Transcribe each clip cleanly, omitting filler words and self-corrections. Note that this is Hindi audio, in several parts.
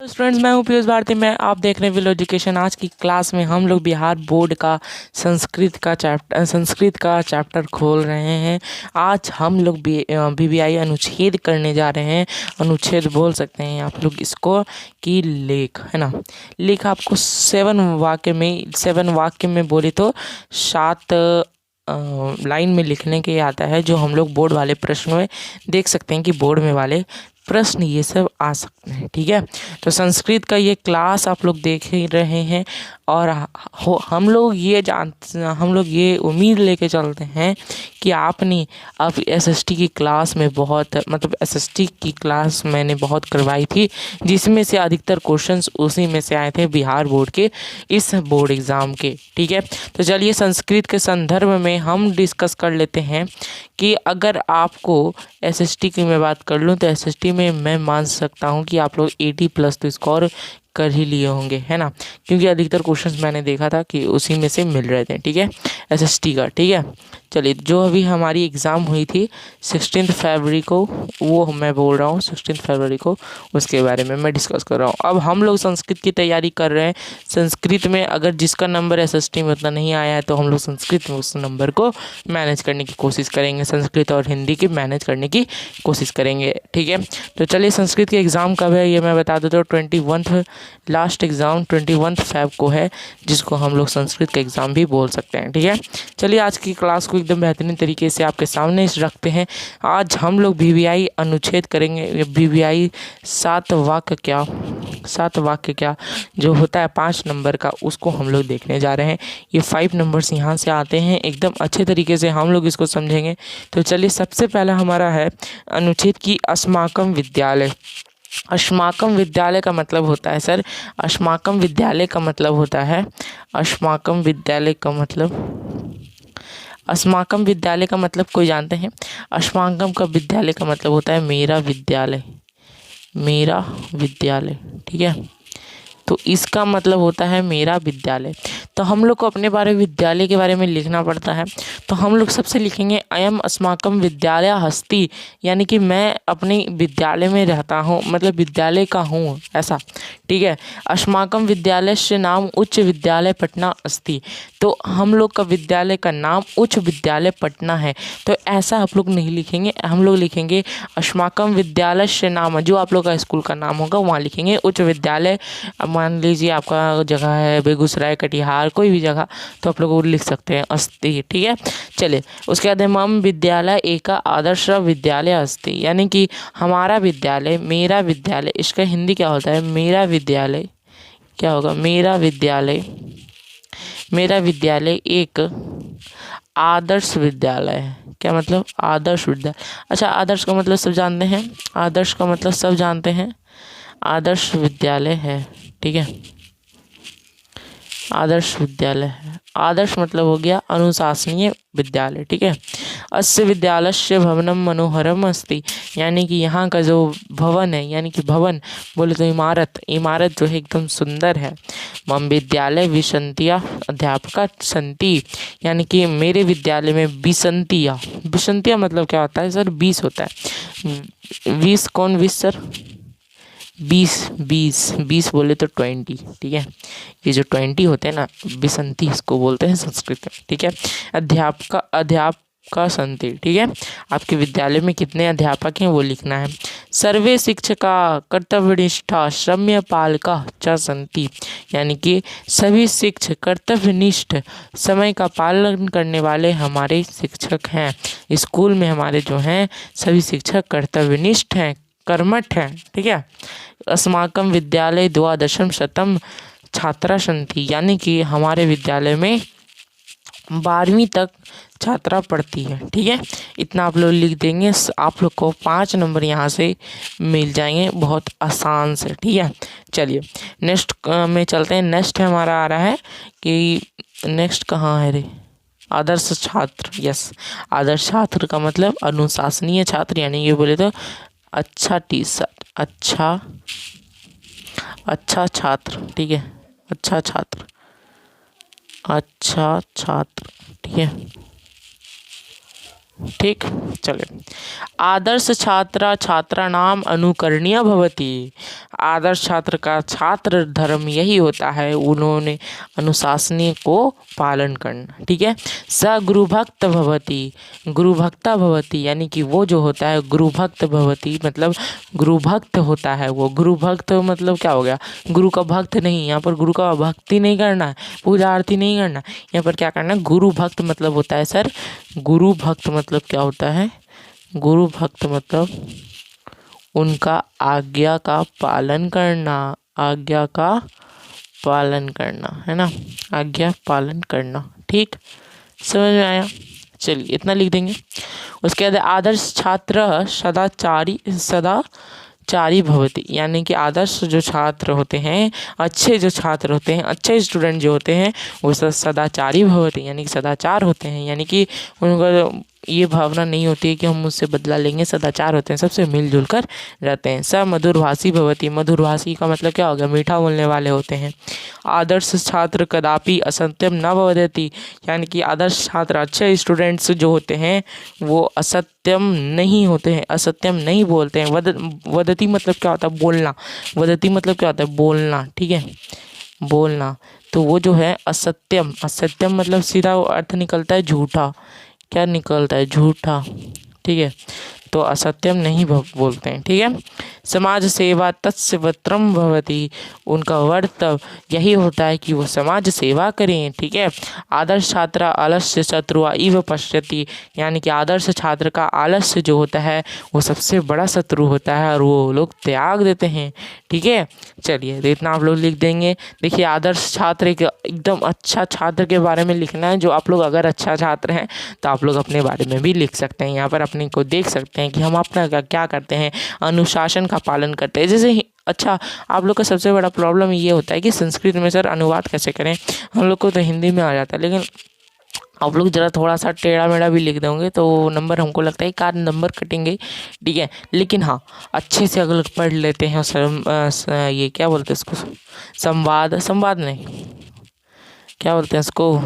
स्टूडेंट्स, मैं हूं पीयूष भारती। मैं आप देख रहे हैं विलो एजुकेशन। आज की क्लास में हम लोग बिहार बोर्ड का संस्कृत का चैप्टर खोल रहे हैं। आज हम लोग बीबीआई अनुच्छेद करने जा रहे हैं। अनुच्छेद बोल सकते हैं आप लोग इसको कि लेख, है ना। लेख आपको 7 वाक्य में बोले तो 7 लाइन में लिखने के आता है, जो हम लोग बोर्ड वाले प्रश्न में देख सकते हैं कि बोर्ड में वाले प्रश्न ये सब आ सकते हैं। ठीक है, तो संस्कृत का ये क्लास आप लोग देख ही रहे हैं और हम लोग ये उम्मीद लेके चलते हैं कि आपने अब एसएसटी की क्लास में एसएसटी की क्लास मैंने बहुत करवाई थी, जिसमें से अधिकतर क्वेश्चंस उसी में से आए थे बिहार बोर्ड के इस बोर्ड एग्ज़ाम के। ठीक है, तो चलिए संस्कृत के संदर्भ में हम डिस्कस कर लेते हैं कि अगर आपको एसएसटी की मैं बात कर लूँ तो एसएसटी में मैं मान सकता हूँ कि आप लोग 80+ तो स्कोर कर ही लिए होंगे, है ना, क्योंकि अधिकतर क्वेश्चंस मैंने देखा था कि उसी में से मिल रहे थे। ठीक है, एसएसटी का। ठीक है, चलिए जो अभी हमारी एग्ज़ाम हुई थी 16 फरवरी को, वो मैं बोल रहा हूँ 16 फरवरी को, उसके बारे में मैं डिस्कस कर रहा हूँ। अब हम लोग संस्कृत की तैयारी कर रहे हैं। संस्कृत में अगर जिसका नंबर एसएसटी में उतना नहीं आया है तो हम लोग संस्कृत में उस नंबर को मैनेज करने की कोशिश करेंगे। संस्कृत और हिंदी की मैनेज करने की कोशिश करेंगे। ठीक है, तो चलिए संस्कृत की एग्ज़ाम कब है ये मैं बता देता हूँ। 21 लास्ट एग्ज़ाम 21 फेब को है, जिसको हम लोग संस्कृत का एग्ज़ाम भी बोल सकते हैं। ठीक है, चलिए आज की क्लास को एकदम बेहतरीन तरीके से आपके सामने रखते हैं। आज हम लोग बीबीआई अनुच्छेद करेंगे। बीबीआई 7 वाक्य क्या जो होता है 5 नंबर का, उसको हम लोग देखने जा रहे हैं। ये 5 नंबर्स यहाँ से आते हैं, एकदम अच्छे तरीके से हम लोग इसको समझेंगे। तो चलिए सबसे पहला हमारा है अनुच्छेद की अस्माकम विद्यालय। अस्माकम विद्यालय का मतलब होता है सर, अस्माकम विद्यालय का मतलब होता है, अस्माकम विद्यालय का मतलब कोई जानते हैं? अस्माकम का विद्यालय का मतलब होता है मेरा विद्यालय, मेरा विद्यालय। ठीक है, तो इसका मतलब होता है मेरा विद्यालय। तो हम लोग को अपने विद्यालय के बारे में लिखना पड़ता है। तो हम लोग सबसे लिखेंगे अयम अस्माकम विद्यालय हस्ति, यानी कि मैं अपने विद्यालय में रहता हूँ, मतलब विद्यालय का हूँ, ऐसा। ठीक है, अस्माकम विद्यालय से नाम उच्च विद्यालय पटना अस्ति। तो हम लोग का विद्यालय का नाम उच्च विद्यालय पटना है। तो ऐसा आप लोग नहीं लिखेंगे, हम लोग लिखेंगे अस्माकम विद्यालय से नाम, जो आप लोग का स्कूल का नाम होगा वहाँ लिखेंगे उच्च विद्यालय। मान लीजिए आपका जगह है बेगूसराय, कटिहार, कोई भी जगह, तो आप लोग वो लिख सकते हैं अस्ति। ठीक है, चलिए उसके बाद मम विद्यालय एक आदर्श विद्यालय अस्ति, यानी कि हमारा विद्यालय, मेरा विद्यालय, इसका हिंदी क्या होता है? मेरा विद्यालय क्या होगा? मेरा विद्यालय एक आदर्श विद्यालय है। क्या मतलब? आदर्श विद्यालय। अच्छा, आदर्श का मतलब सब जानते हैं, आदर्श का मतलब सब जानते हैं, आदर्श विद्यालय है। ठीक है, आदर्श विद्यालय है। आदर्श मतलब हो गया अनुशासनीय विद्यालय। ठीक है, अस्य विद्यालयस्य भवनम मनोहरम अस्ति, यानी कि यहाँ का जो भवन है, यानी कि भवन बोले तो इमारत जो है एकदम सुंदर है। मम विद्यालय विसंतिया अध्यापका संति, यानी कि मेरे विद्यालय में विसंतिया मतलब क्या होता है सर? 20 होता है। 20 कौन 20 सर? 20 बोले तो 20। ठीक है, ये जो 20 होते हैं ना, विसंति इसको बोलते हैं संस्कृत में। ठीक है, अध्यापका संति। ठीक है, आपके विद्यालय में कितने अध्यापक हैं वो लिखना है। सर्वे शिक्षका कर्तव्यनिष्ठा श्रम्य पालका च संति, यानी कि सभी शिक्षक कर्तव्यनिष्ठ, समय का पालन करने वाले हमारे शिक्षक हैं। स्कूल में हमारे जो हैं सभी शिक्षक कर्तव्यनिष्ठ हैं, कर्मठ हैं। ठीक है, अस्माकम विद्यालय 12% छात्रा संति, यानी कि हमारे विद्यालय में 12वीं तक छात्रा पढ़ती है। ठीक है, इतना आप लोग लिख देंगे, आप लोग को 5 नंबर यहाँ से मिल जाएंगे बहुत आसान से। ठीक है, चलिए नेक्स्ट में चलते हैं। नेक्स्ट हमारा आ रहा है कि नेक्स्ट कहाँ है रे? आदर्श छात्र। यस, आदर्श छात्र का मतलब अनुशासनीय छात्र, यानी ये बोले तो अच्छा टीचर, अच्छा छात्र। ठीक है, अच्छा छात्र। ठीक है, ठीक। चले, आदर्श छात्रा छात्रा नाम अनुकरणीय भवति। आदर्श छात्र का छात्र धर्म यही होता है, उन्होंने अनुशासनी को पालन करना। ठीक है। स गुरुभक्त भवति, गुरुभक्ता भवति, यानी कि वो जो होता है गुरुभक्त भवति, मतलब गुरुभक्त होता है वो। गुरुभक्त मतलब क्या हो गया, गुरु का भक्त नहीं, यहाँ पर गुरु का भक्ति नहीं करना है, पूजा आरती नहीं करना, यहाँ पर क्या करना है, गुरु भक्त मतलब होता है सर, गुरु भक्त मतलब क्या होता है, गुरु भक्त मतलब उनका आज्ञा का पालन करना, आज्ञा का पालन करना, है ना, आज्ञा पालन करना। ठीक, समझ में आया। चलिए इतना लिख देंगे। उसके बाद आदर्श छात्र सदाचारी भवति, यानी कि आदर्श जो छात्र होते हैं, अच्छे जो छात्र होते हैं, अच्छे स्टूडेंट जो होते हैं, वो सदाचारी भवति, यानी कि सदाचार होते हैं, यानी कि उनका ये भावना नहीं होती है कि हम मुझसे बदला लेंगे, सदाचार होते हैं, सबसे मिलजुल कर रहते हैं। स मधुरभाषी भवति, मधुरभाषी का मतलब क्या हो गया, मीठा बोलने वाले होते हैं। आदर्श छात्र कदापि असत्यम न वदति, यानी कि आदर्श छात्र अच्छे स्टूडेंट्स जो होते हैं वो असत्यम नहीं होते हैं, असत्यम नहीं बोलते हैं। वदति मतलब क्या होता है, बोलना। वदति मतलब क्या होता है, बोलना। ठीक है, बोलना। तो वो जो है असत्यम, असत्यम मतलब सीधा अर्थ निकलता है झूठा, क्या निकलता है, झूठा। ठीक है, तो असत्यम नहीं बोलते हैं। ठीक है। समाज सेवा तस्य व्रतम भवति, उनका व्रत यही होता है कि वो समाज सेवा करें। ठीक है। आदर्श छात्र आलस्य शत्रुआ इव पश्यति, यानी कि आदर्श छात्र का आलस्य जो होता है वो सबसे बड़ा शत्रु होता है और वो लोग त्याग देते हैं। ठीक है। चलिए तो इतना आप लोग लिख देंगे। देखिए आदर्श छात्र एक एकदम अच्छा छात्र के बारे में लिखना है, जो आप लोग अगर अच्छा छात्र हैं तो आप लोग अपने बारे में भी लिख सकते हैं। यहाँ पर अपने को देख सकते हैं कि हम अपना क्या करते हैं, अनुशासन का पालन करते हैं। जैसे अच्छा, आप लोग का सबसे बड़ा प्रॉब्लम ये होता है कि संस्कृत में सर अनुवाद कैसे करें, हम लोग को तो हिंदी में आ जाता है, लेकिन आप लोग ज़रा थोड़ा सा टेढ़ा मेढ़ा भी लिख दोगे तो नंबर हमको लगता है कार नंबर कटेंगे। ठीक है, लेकिन हाँ अच्छे से अगर पढ़ लेते हैं सर, ये क्या बोलते हैं इसको, संवाद नहीं, क्या बोलते हैं इसको,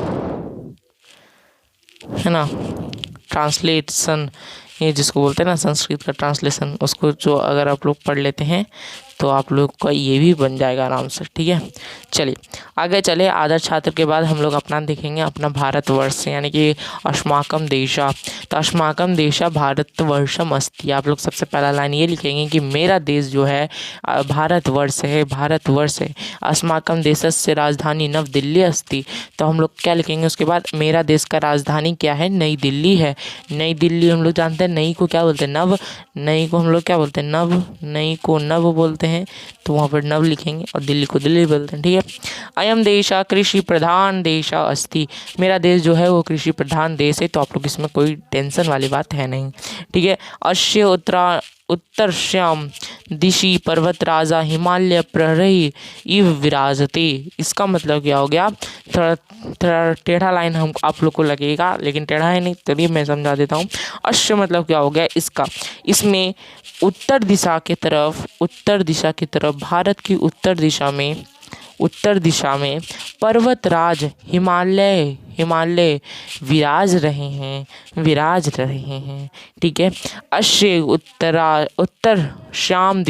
है ना, ट्रांसलेशन, ये जिसको बोलते हैं ना संस्कृत का ट्रांसलेशन, उसको जो अगर आप लोग पढ़ लेते हैं तो आप लोग का ये भी बन जाएगा आराम से। ठीक है। चलिए आगे चले। आदर्श छात्र के बाद हम लोग अपना देखेंगे अपना भारतवर्ष, यानी कि अस्माकम देशा। तो अस्माकम देशा भारतवर्षम अस्ति, आप लोग सबसे पहला लाइन ये लिखेंगे कि मेरा देश जो है भारतवर्ष है, भारतवर्ष है। अस्माकम देशस्य राजधानी नव दिल्ली अस्ति, तो हम लोग क्या लिखेंगे उसके बाद, मेरा देश का राजधानी क्या है, नई दिल्ली है। नई दिल्ली हम लोग जानते हैं, नई को क्या बोलते हैं, नव। नई को हम लोग क्या बोलते हैं, नव। नई को नव बोलते हैं, तो वहाँ पर नव लिखेंगे, और दिल्ली को दिल्ली बोलते हैं। ठीक है। अयम देशा कृषि प्रधान देशा अस्ति, मेरा देश जो है वो कृषि प्रधान देश है, तो आप लोग इसमें कोई टेंशन वाली बात है नहीं। ठीक है। अश्य उत्तर श्याम दिशि पर्वत राजा हिमालय प्रहरी इव विराजते, इसका मतलब क्या हो गया, थोड़ा टेढ़ा लाइन हम आप लोग को लगेगा, लेकिन टेढ़ा है नहीं, चलिए मैं समझा देता हूँ। अश्य मतलब क्या हो गया, इसका, इसमें उत्तर दिशा की तरफ भारत की उत्तर दिशा में पर्वतराज हिमालय विराज रहे हैं। ठीक है। अश्य उत्तर श्याम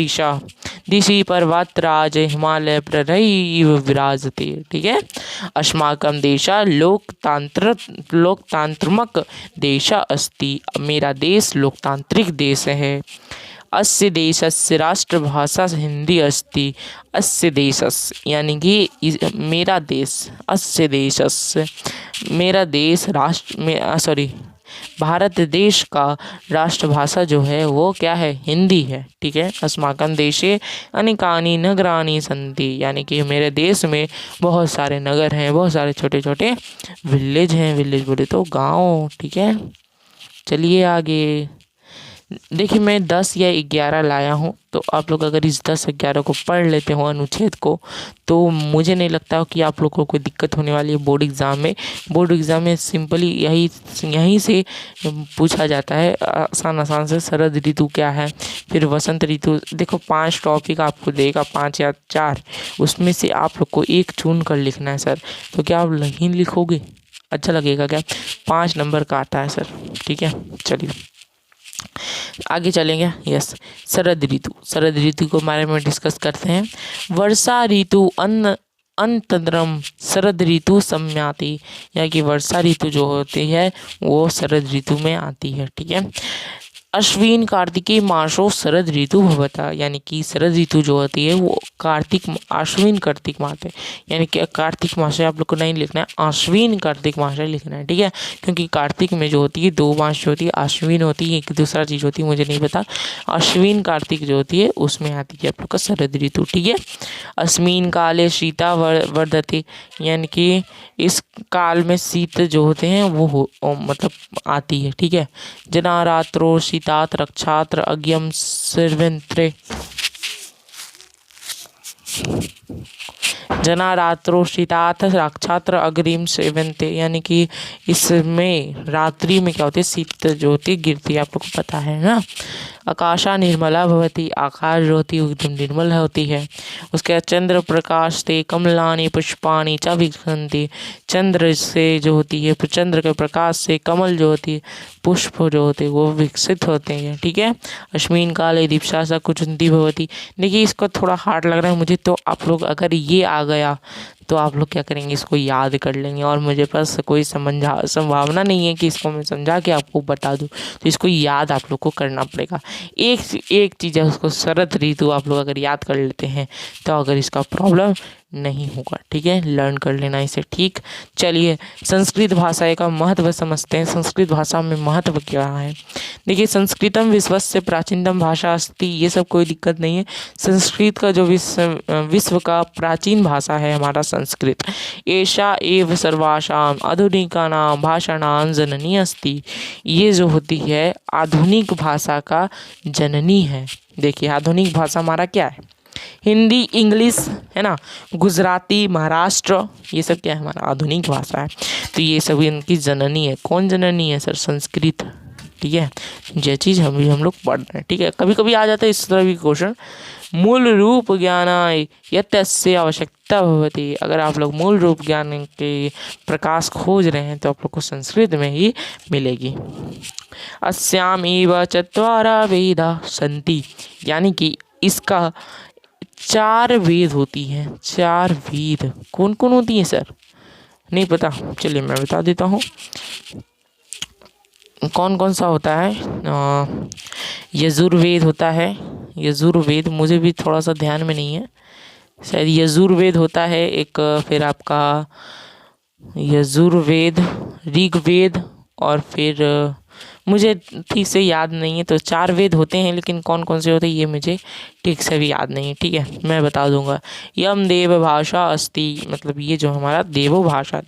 दिशि पर्वतराज हिमालय प्ररई विराजते। ठीक है। अस्माकं देशा लोकतांत्रिक देशा अस्ति, मेरा देश लोकतांत्रिक देश है। अस्य देशस्य राष्ट्रभाषा हिंदी अस्ति, अस्य देशस्य यानी कि मेरा देश, अस्य देशस्य मेरा देश भारत देश का राष्ट्रभाषा जो है वो क्या है, हिंदी है। ठीक है। अस्माकं देशे अनेकानि नगराणि सन्ति, यानी कि मेरे देश में बहुत सारे नगर हैं, बहुत सारे छोटे छोटे विलेज हैं। विलेज बोले तो गाँव। ठीक है। चलिए आगे देखिए, मैं 10 या 11 लाया हूँ, तो आप लोग अगर इस 10-11 को पढ़ लेते हो अनुच्छेद को, तो मुझे नहीं लगता कि आप लोग को कोई दिक्कत होने वाली है बोर्ड एग्ज़ाम में। बोर्ड एग्ज़ाम में सिंपली यहीं से पूछा जाता है, आसान से। शरद ऋतु क्या है, फिर वसंत ऋतु, देखो 5 टॉपिक आपको देगा, 5 या 4, उसमें से आप लोग को एक चुन कर लिखना है सर। तो क्या आप नहीं लिखोगे, अच्छा लगेगा क्या? 5 नंबर का आता है सर। ठीक है, चलिए आगे चलेंगे। यस, शरद ऋतु। शरद ऋतु के बारे में डिस्कस करते हैं। वर्षा ऋतु अंतरम शरद ऋतु सम्याति, यानी कि वर्षा ऋतु जो होती है वो शरद ऋतु में आती है। ठीक है, अश्विन कार्तिकी मासो शरद ऋतु भवता, यानी कि शरद ऋतु जो होती है वो कार्तिक अश्विन कार्तिक मास है, यानी कि कार्तिक मास है, आप लोग को नहीं लिखना है, अश्विन कार्तिक मास है लिखना है। ठीक है, क्योंकि कार्तिक में जो होती है 2 मास जो होती है, अश्विन होती है, एक दूसरा चीज़ होती है मुझे नहीं पता, अश्विन कार्तिक जो होती है उसमें आती है आप लोग का शरद ऋतु। ठीक है, अस्मिन काले शीता वर्धते, यानी कि इस काल में शीत जो होते हैं वो मतलब आती है। ठीक है, जना रात्रो शीतात रक्षात्र अज्ञम सर्वंत्रे, जना रात्रो शीतात रक्षात्र अग्रिम सेवंते, यानी कि इसमें रात्रि में क्या होती है, शीत जो होती है गिरती है, आप लोग को पता है ना। आकाशा निर्मला भवती, आकाश जो होती है एकदम निर्मल होती है। उसके बाद चंद्र प्रकाश से कमलानी पुष्पानी च विकसंती, चंद्र से जो होती है, चंद्र के प्रकाश से कमल जो होती है, पुष्प जो होते हैं वो विकसित होते हैं। ठीक है, अश्विन काले दीपशा सा कुचुंती भवती। देखिए इसको थोड़ा हार्ड लग रहा है मुझे, तो आप लोग अगर ये आ गया तो आप लोग क्या करेंगे, इसको याद कर लेंगे, और मुझे पास कोई संभावना नहीं है कि इसको मैं समझा के आपको बता दूं, तो इसको याद आप लोग को करना पड़ेगा। एक चीज़ है, उसको शरद ऋतु आप लोग अगर याद कर लेते हैं तो अगर इसका प्रॉब्लम नहीं होगा। ठीक है, लर्न कर लेना इसे। ठीक, चलिए संस्कृत भाषा का महत्व समझते हैं। संस्कृत भाषा में महत्व क्या है? देखिए, संस्कृतम विश्वस्य प्राचीनतम भाषा अस्ति, ये सब कोई दिक्कत नहीं है। संस्कृत का जो विश्व का प्राचीन भाषा है हमारा संस्कृत, एषा एव सर्वासाम आधुनिकानां भाषाणां जननी अस्ति, ये जो होती है आधुनिक भाषा का जननी है। देखिए आधुनिक भाषा हमारा क्या है, हिंदी, इंग्लिश है ना, गुजराती, महाराष्ट्र, ये सब क्या है हमारा आधुनिक भाषा है। तो ये सभी इनकी जननी है। कौन जननी है सर? संस्कृत। ठीक है, ये चीज़ हम लोग पढ़ रहे हैं। ठीक है, कभी कभी आ जाता है इस तरह भी क्वेश्चन, मूल रूप ज्ञानाय यस्य आवश्यकता भवति, अगर आप लोग मूल रूप ज्ञान के प्रकाश खोज रहे हैं तो आप लोग को संस्कृत में ही मिलेगी। अस्याम एव चत्वारा वेदा सन्ति, यानी कि इसका 4 वेद होती हैं। 4 वेद कौन कौन होती हैं सर? नहीं पता, चलिए मैं बता देता हूँ कौन कौन सा होता है। यजुर्वेद होता है, यजुर्वेद मुझे भी थोड़ा सा ध्यान में नहीं है, शायद यजुर्वेद होता है एक, फिर आपका यजुर्वेद, ऋग्वेद, और फिर मुझे ठीक से याद नहीं है। तो 4 वेद होते हैं, लेकिन कौन कौन से होते हैं ये मुझे ठीक से भी याद नहीं है। ठीक है, मैं बता दूंगा। यम देव भाषा अस्ति, मतलब ये जो हमारा देव भाषा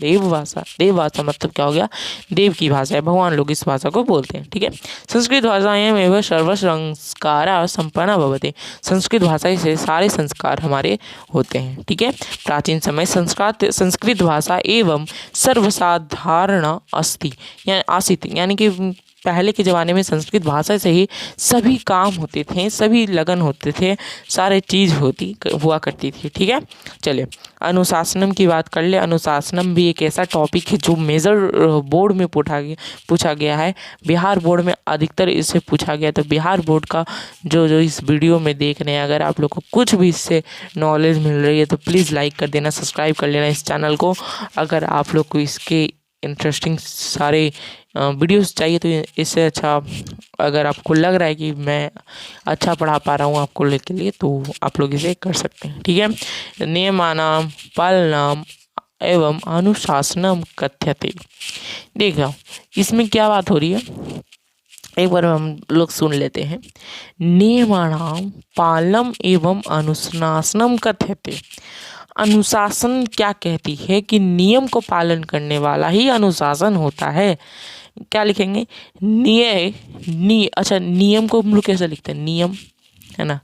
मतलब क्या हो गया, देव की भाषा है, भगवान लोग इस भाषा को बोलते हैं। ठीक है, संस्कृत भाषाएं एवं सर्वसंस्कार संपन्न भवते, संस्कृत भाषा से सारे संस्कार हमारे होते हैं। ठीक है, प्राचीन समय संस्कृत भाषा एवं सर्वसाधारण अस्ति, यानी आसित, यानी कि पहले के ज़माने में संस्कृत भाषा से ही सभी काम होते थे, सभी लगन होते थे, सारे चीज़ हुआ करती थी। ठीक है, चलिए अनुशासनम की बात कर ले। अनुशासनम भी एक ऐसा टॉपिक है जो मेजर बोर्ड में पूछा गया है, बिहार बोर्ड में अधिकतर इससे पूछा गया। तो बिहार बोर्ड का जो इस वीडियो में देख रहे हैं, अगर आप लोग को कुछ भी इससे नॉलेज मिल रही है तो प्लीज़ लाइक कर देना, सब्सक्राइब कर लेना इस चैनल को। अगर आप लोग को इसके इंटरेस्टिंग सारे वीडियोस चाहिए तो इससे अच्छा, अगर आपको लग रहा है कि मैं अच्छा पढ़ा पा रहा हूँ आपको के लिए, तो आप लोग इसे कर सकते हैं। ठीक है, नियमानाम पालनम एवं अनुशासनम कथ्यते। देखो इसमें क्या बात हो रही है, एक बार हम लोग सुन लेते हैं। नियमानाम पालनम एवं अनुशासनम कथ्यते, अनुशासन क्या कहती है कि नियम को पालन करने वाला ही अनुशासन होता है। क्या लिखेंगे? अच्छा, नियम को हम लोग कैसे लिखते हैं? नियम है ना,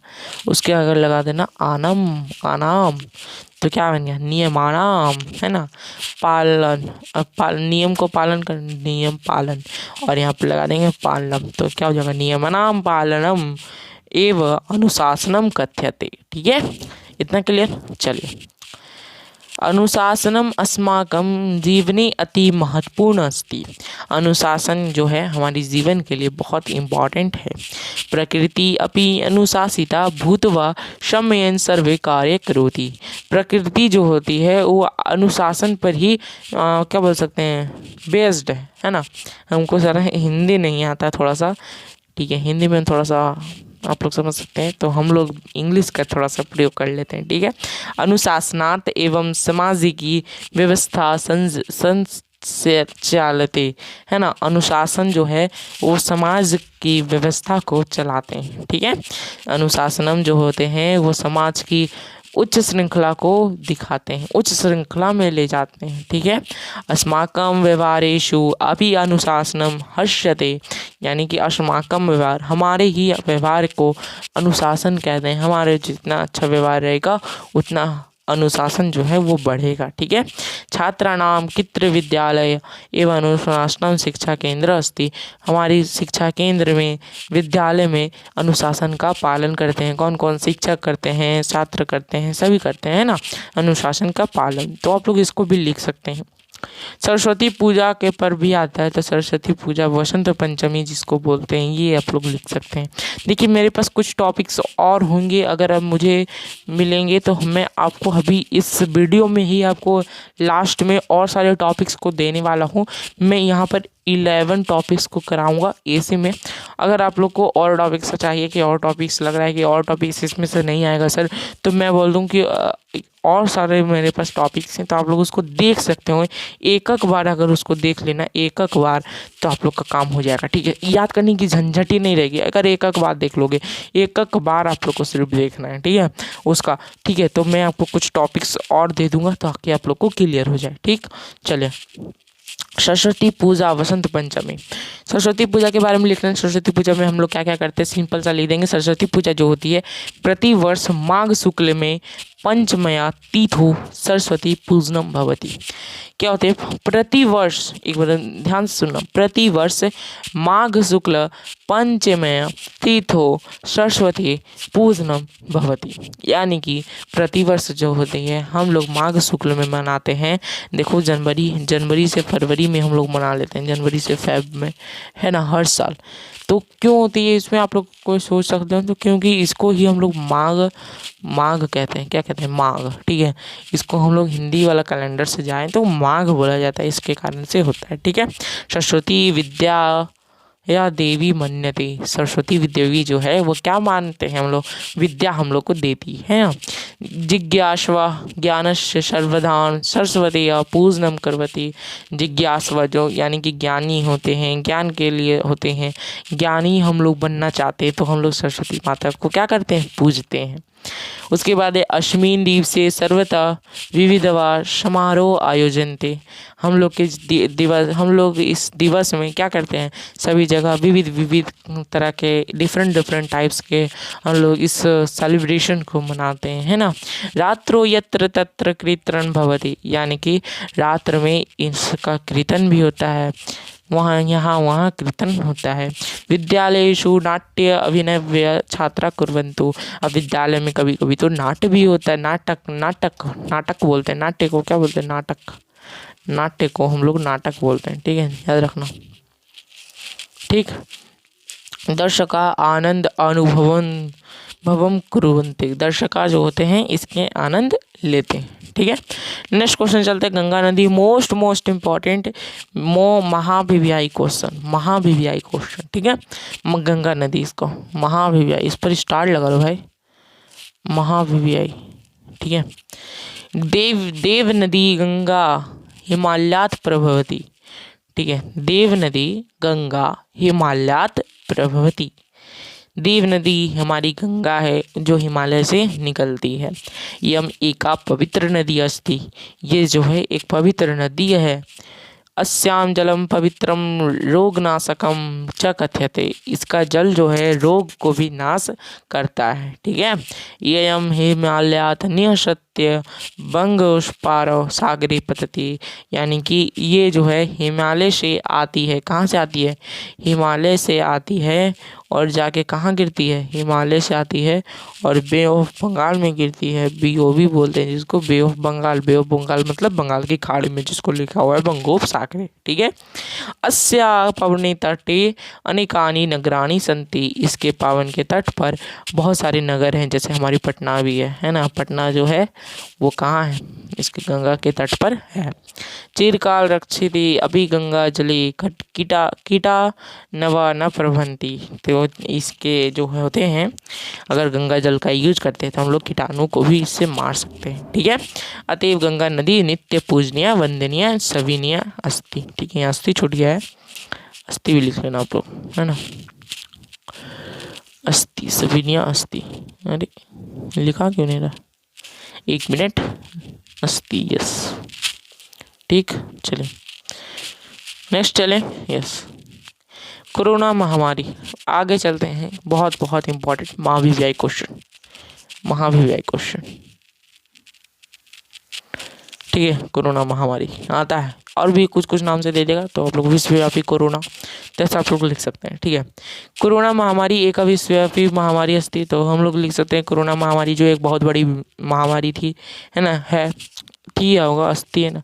उसके अगर लगा देना आनाम तो क्या बन गया? नियमानाम, है ना, पालन, नियम को पालन कर, नियम पालन, और यहाँ पे लगा देंगे पालनम, तो क्या हो जाएगा? नियमानाम पालनम एवं अनुशासनम कथ्यते। ठीक है, इतना क्लियर। चलिए अनुशासनम अस्माकं जीवने अति महत्वपूर्ण अस्ति। अनुशासन जो है हमारी जीवन के लिए बहुत इम्पॉर्टेंट है। प्रकृति अपि अनुशासिता भूत्वा शमयन सर्वे कार्य करोति। प्रकृति जो होती है वो अनुशासन पर ही क्या बोल सकते हैं, बेस्ड है ना। हमको ज़रा हिंदी नहीं आता थोड़ा सा, ठीक है, हिंदी में थोड़ा सा आप लोग समझ सकते हैं, तो हम लोग इंग्लिश का थोड़ा सा प्रयोग कर लेते हैं, ठीक है। अनुशासनात् एवं सामाजिकी व्यवस्था संचालते, है ना। अनुशासन जो है वो समाज की व्यवस्था को चलाते हैं, ठीक है। अनुशासनम जो होते हैं वो समाज की उच्च श्रृंखला को दिखाते हैं, उच्च श्रृंखला में ले जाते हैं, ठीक है। अस्माकं व्यवहारेषु अपि अनुशासनम हर्ष्यते, यानी कि अस्माकं व्यवहार, हमारे ही व्यवहार को अनुशासन कहते हैं। हमारे जितना अच्छा व्यवहार रहेगा उतना अनुशासन जो है वो बढ़ेगा, ठीक है। छात्राणाम कित्र विद्यालय एवं अनुशासनम शिक्षा केंद्र अस्ति। हमारी शिक्षा केंद्र में, विद्यालय में अनुशासन का पालन करते हैं। कौन कौन? शिक्षक करते हैं, छात्र करते हैं, सभी करते हैं ना अनुशासन का पालन। तो आप लोग इसको भी लिख सकते हैं। सरस्वती पूजा के पर्व भी आता है, तो सरस्वती पूजा, वसंत पंचमी जिसको बोलते हैं, ये आप लोग लिख सकते हैं। देखिए मेरे पास कुछ टॉपिक्स और होंगे, अगर अब मुझे मिलेंगे तो मैं आपको अभी इस वीडियो में ही आपको लास्ट में और सारे टॉपिक्स को देने वाला हूँ। मैं यहाँ पर 11 टॉपिक्स को कराऊंगा एसी में। अगर आप लोग को और टॉपिक्स चाहिए कि और टॉपिक्स लग रहा है कि और टॉपिक्स इसमें से नहीं आएगा सर, तो मैं बोल दूं कि और सारे मेरे पास टॉपिक्स हैं, तो आप लोग उसको देख सकते हो। एक बार अगर उसको देख लेना, एक बार, तो आप लोग का काम हो जाएगा, ठीक है। याद करने की झंझट ही नहीं रहेगी अगर एक बार देख लोगे। एक बार आप लोग को सिर्फ देखना है, ठीक है उसका, ठीक है। तो मैं आपको कुछ टॉपिक्स और दे दूंगा ताकि आप लोग को क्लियर हो जाए, ठीक। चलिए, सरस्वती पूजा, वसंत पंचमी। सरस्वती पूजा के बारे में लिख रहे हैं। सरस्वती पूजा में हम लोग क्या क्या करते हैं, सिंपल सा लिख देंगे। सरस्वती पूजा जो होती है प्रति वर्ष माघ शुक्ल में पंचमया तिथौ सरस्वती पूजनम भवति। क्या होते हैं प्रति वर्ष, एक बार ध्यान से सुनना, प्रति वर्ष माघ शुक्ल पंचमया तिथौ सरस्वती पूजनम भवति, यानी कि प्रतिवर्ष जो होती है हम लोग माघ शुक्ल में मनाते हैं। देखो जनवरी से फरवरी में हम लोग मना लेते हैं, जनवरी से फेब में, है ना, हर साल। तो क्यों होती है इसमें आप लोग कोई सोच सकते हो, तो क्योंकि इसको ही हम लोग माघ कहते हैं। क्या कहते हैं? माघ, ठीक है। इसको हम लोग हिंदी वाला कैलेंडर से जाएं तो माघ बोला जाता है, इसके कारण से होता है, ठीक है। सरस्वती विद्या या देवी मन्यते, सरस्वती देवी जो है वो क्या मानते हैं हम लोग, विद्या हम लोग को देती है ना। जिज्ञासवा ज्ञानस्य सर्वधान सरस्वती पूजनम करवती। जिज्ञासवा जो यानी कि ज्ञानी होते हैं, ज्ञान के लिए होते हैं, ज्ञानी हम लोग बनना चाहते हैं, तो हम लोग सरस्वती माता को क्या करते हैं, पूजते हैं। उसके बाद है अस्मिन् दिवसे सर्वथा विविधवा समारोह आयोजनते। हम लोग के दिवस, हम लोग इस दिवस में क्या करते हैं, सभी जगह विविध तरह के डिफरेंट टाइप्स के हम लोग इस सेलिब्रेशन को मनाते हैं, है ना। रात्रो यत्र तत्र कीर्तन भवति, यानी कि रात्र में इसका कीर्तन भी होता है, वहाँ कीर्तन होता है। विद्यालयेषु नाट्य अभिनय छात्रा कुर्वन्तु। अब विद्यालय में कभी कभी तो नाट्य भी होता है, नाटक बोलते हैं, नाट्य को क्या बोलते हैं, नाट्य को हम लोग नाटक बोलते हैं, ठीक है, याद रखना, ठीक। दर्शका आनंद भवम कुर्वन्ति, दर्शका जो होते हैं इसके आनंद लेते हैं, ठीक है। नेक्स्ट क्वेश्चन चलते हैं, गंगा नदी, मोस्ट इम्पॉर्टेंट महाभिव्यायी क्वेश्चन, ठीक है। गंगा नदी, इसको महाभिव्यायी, इस पर स्टार लगा लो भाई, महाभिव्यायी, ठीक है। देव नदी गंगा हिमालयात प्रभवती, ठीक है। देव नदी गंगा हिमालयात प्रभवती। देव नदी हमारी गंगा है जो हिमालय से निकलती है। यम एका पवित्र नदी अस्ति, ये जो है एक पवित्र नदी है। अस्याम जलम पवित्रम रोगनाशकम च कथ्यते, इसका जल जो है रोग को भी नाश करता है, ठीक है। यम हिमालयात निःसत्य बंगोष्पारो सागरे पतति, यानी कि ये जो है हिमालय से आती है, कहाँ से आती है, हिमालय से आती है और जाके कहाँ गिरती है, हिमालय से आती है और बे ऑफ बंगाल में गिरती है। BOB बोलते हैं जिसको, bay of Bengal. Bay of Bengal मतलब बंगाल की खाड़ी में, जिसको लिखा हुआ है बंगोपसागरे। ठीक है। अस्या पावने तटे अनेकानि नगराणि सन्ति, इसके पावन के तट पर बहुत सारे नगर हैं, जैसे हमारी पटना भी है ना। पटना जो है वो कहाँ है, इसके गंगा के तट पर है। चिरकाल रक्षिति अभी गंगा जले कीटा कीटा नवा न प्रभंति, तो इसके जो होते हैं, अगर गंगा जल का यूज करते हैं तो हम लोग कीटाणु को भी इससे मार सकते हैं। ठीक है। अतएव गंगा नदी नित्य पूजनीय वंदनीय सविनीय अस्ति। ठीक है, यहाँ अस्थि छूट गया है, अस्थि भी लिख लेना आप लोग, है ना। अस्थि सविनीय अस्थि, अरे लिखा क्यों नहीं रहा, 1 मिनट। अस्थि, यस। ठीक, चलें नेक्स्ट चलें। यस, कोरोना महामारी। आगे चलते हैं, बहुत बहुत इंपॉर्टेंट महाभिव्यायी क्वेश्चन, महाभिव्यायी क्वेश्चन। ठीक है, कोरोना महामारी आता है और भी कुछ कुछ नाम से दे देगा, तो आप लोग विश्वव्यापी कोरोना जैसे आप लोग लिख सकते हैं। ठीक है, कोरोना महामारी एक विश्वव्यापी महामारी अस्ति, तो हम लोग लिख सकते हैं कोरोना महामारी जो एक बहुत बड़ी महामारी थी, है ना, है, थी या होगा, अस्ति, है ना।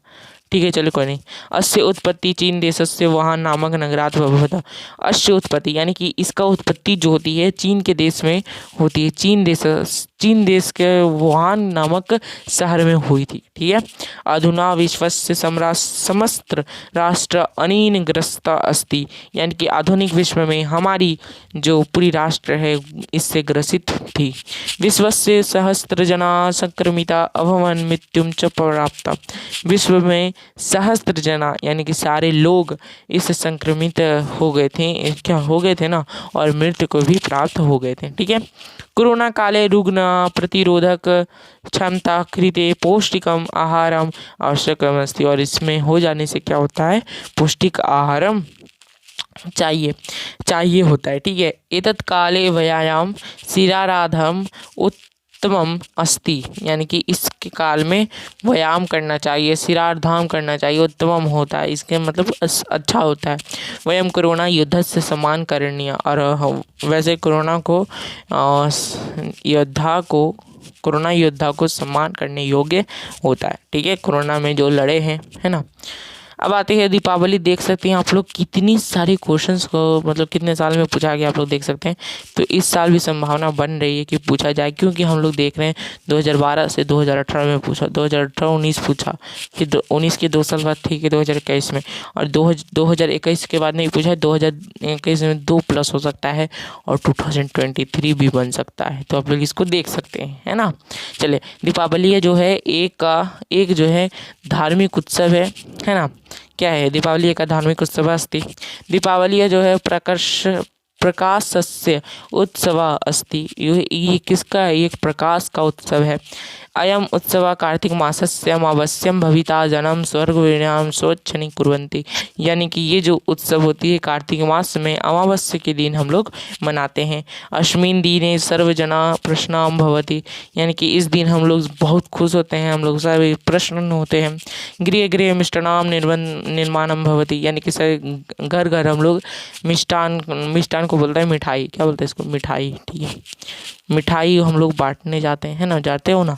ठीक है, चलो कोई नहीं। अस्य उत्पत्ति चीन देशस्य वुहान नामक नगरात् भवता। अस्य उत्पत्ति यानी कि इसका उत्पत्ति जो होती है चीन के देश में होती है, चीन देश के वुहान नामक शहर में हुई थी। ठीक है। अधुना विश्वस्य समस्त राष्ट्र अनेन ग्रस्त अस्ति, यानी कि आधुनिक विश्व में हमारी जो पूरी राष्ट्र है इससे ग्रसित थी। विश्वस्य सहस्त्र जना संक्रमिता अभवन मृत्युम च प्राप्ता। विश्व में सहस्त्र जना यानी कि सारे लोग इससे संक्रमित हो गए थे, क्या हो गए थे ना, और मृत्यु को भी प्राप्त हो गए थे। ठीक है। कोरोना काले रुग्ण प्रतिरोधक क्षमता कृते पौष्टिकम आहारम आवश्यकम अस्ति, और इसमें हो जाने से क्या होता है, पौष्टिक आहारम चाहिए होता है। ठीक है। एतत् काले व्यायाम शिराराधम उत्तमम अस्ति, यानी कि इसके काल में व्यायाम करना चाहिए, शिराधाम करना चाहिए, उत्तमम होता है, इसके मतलब अच्छा होता है। वयम कोरोना युद्ध से समान करणीय, और वैसे कोरोना योद्धा को सम्मान करने योग्य होता है। ठीक है, कोरोना में जो लड़े हैं, है ना। अब आते हैं दीपावली। देख सकते हैं आप लोग कितनी सारे क्वेश्चंस को मतलब कितने साल में पूछा गया, आप लोग देख सकते हैं। तो इस साल भी संभावना बन रही है कि पूछा जाए, क्योंकि हम लोग देख रहे हैं 2012 से 2018 में पूछा, 2018-19 पूछा, फिर 19 के 2 साल बाद ठीक है 2021 में, और 2021 के बाद नहीं पूछा है, 2021 में 2+ हो सकता है, और 2023 भी बन सकता है। तो आप लोग इसको देख सकते हैं, है ना। चले, दीपावली जो है एक जो है धार्मिक उत्सव है ना। क्या है, दीपावली एक धार्मिक उत्सव अस्ति। दीपावली जो है प्रकाशस्य उत्सव अस्ति, ये किसका है, एक प्रकाश का उत्सव है। अयम उत्सव कार्तिक मासस्य अमावस्यम भविता जनम स्वर्ग विनाम स्वच्छनि कुर्वन्ति, यानी कि ये जो उत्सव होती है कार्तिक मास में अमावस्या के दिन हम लोग मनाते हैं। अस्मिन् दिने सर्वजना प्रसन्नं भवति, यानी कि इस दिन हम लोग बहुत खुश होते हैं, हम लोग सभी प्रसन्न होते हैं। गृह गृह मिष्टान्नं निर्माणं भवति, यानी कि घर घर हम लोग मिष्टान को बोलते हैं मिठाई, क्या बोलते हैं इसको, मिठाई। ठीक है, मिठाई हम लोग बांटने जाते हैं ना, जाते हो ना।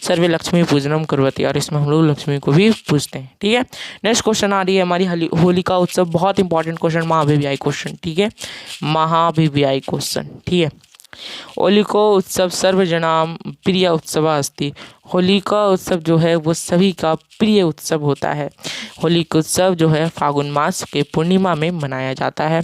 सर्वे लक्ष्मी पूजनम कुर्वती, और इसमें हम लोग लक्ष्मी को भी पूजते हैं। ठीक है। नेक्स्ट क्वेश्चन आ रही है हमारी होलिका उत्सव, बहुत इंपॉर्टेंट क्वेश्चन, महाभिव्यायी क्वेश्चन। ठीक है, महाभिव्यायी क्वेश्चन। ठीक है। होलिका उत्सव सर्वजनाम प्रिय उत्सव अस्ति। होलिका उत्सव जो है वो सभी का प्रिय उत्सव होता है। होलिका उत्सव जो है फागुन मास के पूर्णिमा में मनाया जाता है।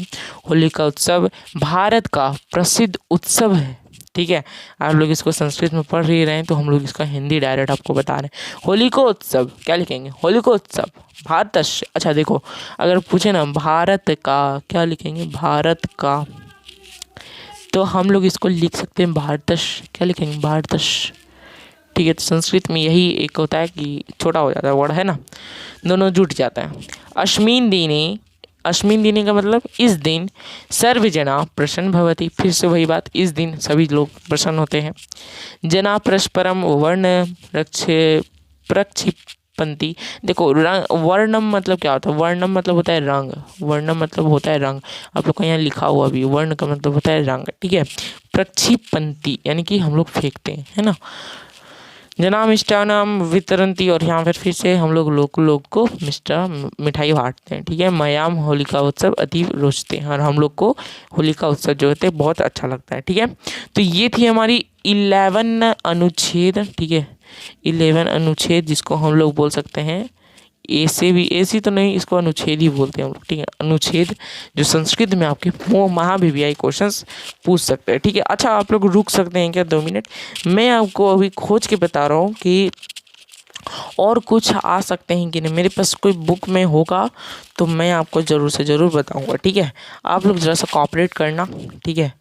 होलिका उत्सव भारत का प्रसिद्ध उत्सव है। ठीक है, आप लोग इसको संस्कृत में पढ़ ही रहे हैं, तो हम लोग इसका हिंदी डायरेक्ट आपको बता रहे हैं। होलिका उत्सव क्या लिखेंगे, होलिका उत्सव भारत। अच्छा देखो, अगर पूछे ना भारत का क्या लिखेंगे, भारत का, तो हम लोग इसको लिख सकते हैं भारतश, क्या लिखेंगे, भारतश। ठीक है, तो संस्कृत में यही एक होता है कि छोटा हो जाता है वर्ड, है ना, दोनों जुट जाता है। अस्मिन् दिने का मतलब इस दिन, सर्वजना प्रसन्न भवति, फिर से वही बात, इस दिन सभी लोग प्रसन्न होते हैं। जना परस्परम वर्ण पंक्ति। देखो वर्णम मतलब क्या होता है, वर्णम मतलब होता है रंग, वर्णम मतलब होता है रंग, आप लोग का यहाँ लिखा हुआ भी, वर्ण का मतलब होता है रंग, ठीक है। प्रक्षिपंती यानी कि हम लोग फेंकते हैं, है ना। जना मिष्टान्नम वितरन्ति, और यहाँ पर फिर से हम लोग को मिठाई बांटते हैं, ठीक है। मयाम होलिका उत्सव अति रोचते हैं, और हम लोग को होलिका उत्सव जो होते हैं बहुत अच्छा लगता है, ठीक है। तो ये थी हमारी 11 अनुच्छेद, ठीक है, 11 अनुच्छेद, जिसको हम लोग बोल सकते हैं ऐसे भी, ऐसी तो नहीं, इसको अनुच्छेद ही बोलते हैं हम लोग, ठीक है, अनुच्छेद, जो संस्कृत में आपके वो महावीवीआई क्वेश्चंस पूछ सकते हैं, ठीक है। अच्छा, आप लोग रुक सकते हैं क्या 2 मिनट, मैं आपको अभी खोज के बता रहा हूँ कि और कुछ आ सकते हैं कि नहीं, मेरे पास कोई बुक में होगा तो मैं आपको ज़रूर से ज़रूर बताऊंगा, ठीक है। आप लोग ज़रा सा कॉपरेट करना, ठीक है,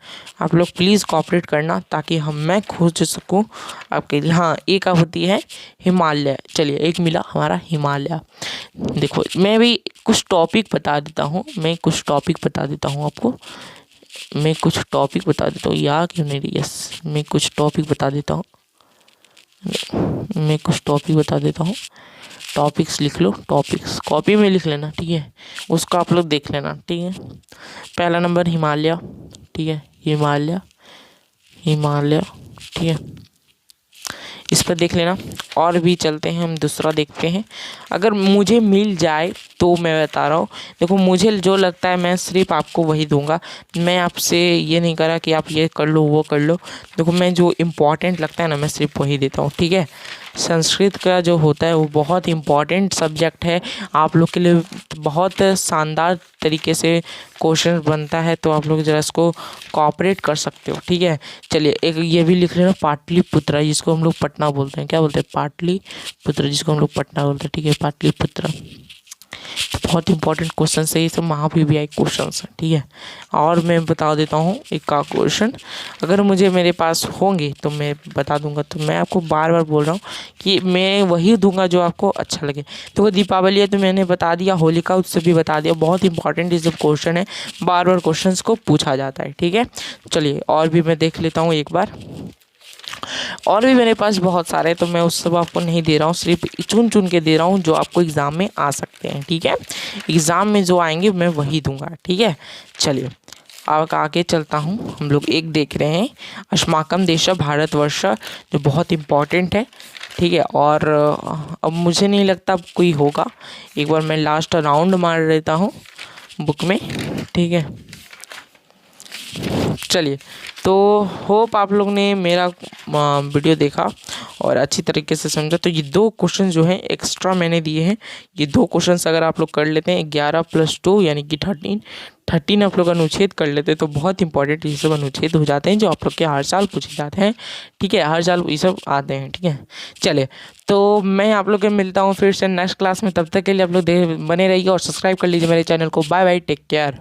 आप लोग प्लीज़ कॉपरेट करना, ताकि मैं खोज सकूं आपके लिए। हाँ, एक होती है हिमालय, चलिए एक मिला हमारा हिमालय। देखो मैं भी कुछ टॉपिक बता देता हूँ, आपको, मैं कुछ टॉपिक बता देता हूँ, याद क्यों नहीं रही, यस, मैं कुछ टॉपिक बता देता हूँ, टॉपिक्स लिख लो, टॉपिक्स कॉपी में लिख लेना, ठीक है, उसको आप लोग देख लेना, ठीक है। पहला नंबर हिमालय, ठीक है, हिमालय, ठीक है, इस पर देख लेना। और भी चलते हैं, हम दूसरा देखते हैं, अगर मुझे मिल जाए तो मैं बता रहा हूँ। देखो मुझे जो लगता है मैं सिर्फ आपको वही दूंगा, मैं आपसे ये नहीं करा कि आप ये कर लो वो कर लो। देखो मैं जो इम्पोर्टेंट लगता है ना, मैं सिर्फ वही देता हूँ, ठीक है। संस्कृत का जो होता है वो बहुत इम्पॉर्टेंट सब्जेक्ट है, आप लोग के लिए बहुत शानदार तरीके से क्वेश्चन बनता है, तो आप लोग ज़रा इसको कोऑपरेट कर सकते हो, ठीक है। चलिए एक ये भी लिख लेना, पाटलिपुत्र, जिसको हम लोग पटना बोलते हैं, क्या बोलते हैं, पाटलिपुत्र, जिसको हम लोग पटना बोलते हैं, ठीक है, पाटलिपुत्र। बहुत इंपॉर्टेंट क्वेश्चन है ये सब, महावीवीआई क्वेश्चन है, ठीक है। और मैं बता देता हूँ एक का क्वेश्चन, अगर मेरे पास होंगे तो मैं बता दूंगा, तो मैं आपको बार बार बोल रहा हूँ कि मैं वही दूंगा जो आपको अच्छा लगे। तो दीपावली है तो मैंने बता दिया, होलिका उत्सव भी बता दिया, बहुत इंपॉर्टेंट ये सब क्वेश्चन है, बार बार क्वेश्चन को पूछा जाता है, ठीक है। चलिए और भी मैं देख लेता हूँ एक बार, और भी मेरे पास बहुत सारे, तो मैं उस सब आपको नहीं दे रहा हूँ, सिर्फ चुन चुन के दे रहा हूँ जो आपको एग्ज़ाम में आ सकते हैं, ठीक है। एग्ज़ाम में जो आएंगे मैं वही दूंगा, ठीक है। चलिए अब आगे चलता हूँ, हम लोग एक देख रहे हैं अस्माकं देश भारतवर्ष, जो बहुत इम्पॉर्टेंट है, ठीक है। और अब मुझे नहीं लगता अब कोई होगा, एक बार मैं लास्ट राउंड मार देता हूँ बुक में, ठीक है। चलिए, तो होप आप लोग ने मेरा वीडियो देखा और अच्छी तरीके से समझा। तो ये 2 क्वेश्चन जो हैं एक्स्ट्रा मैंने दिए हैं, ये 2 क्वेश्चन अगर आप लोग कर लेते हैं 11 + 2 यानी कि 13 आप लोग अनुच्छेद कर लेते हैं, तो बहुत इंपॉर्टेंट ये सब अनुच्छेद हो जाते हैं जो आप लोग के हर साल पूछे जाते हैं, ठीक है, हर साल ये सब आते हैं, ठीक है। चलिए तो मैं आप लोग के मिलता हूँ फिर से नेक्स्ट क्लास में, तब तक के लिए आप लोग बने रहिए और सब्सक्राइब कर लीजिए मेरे चैनल को। Bye bye, take care.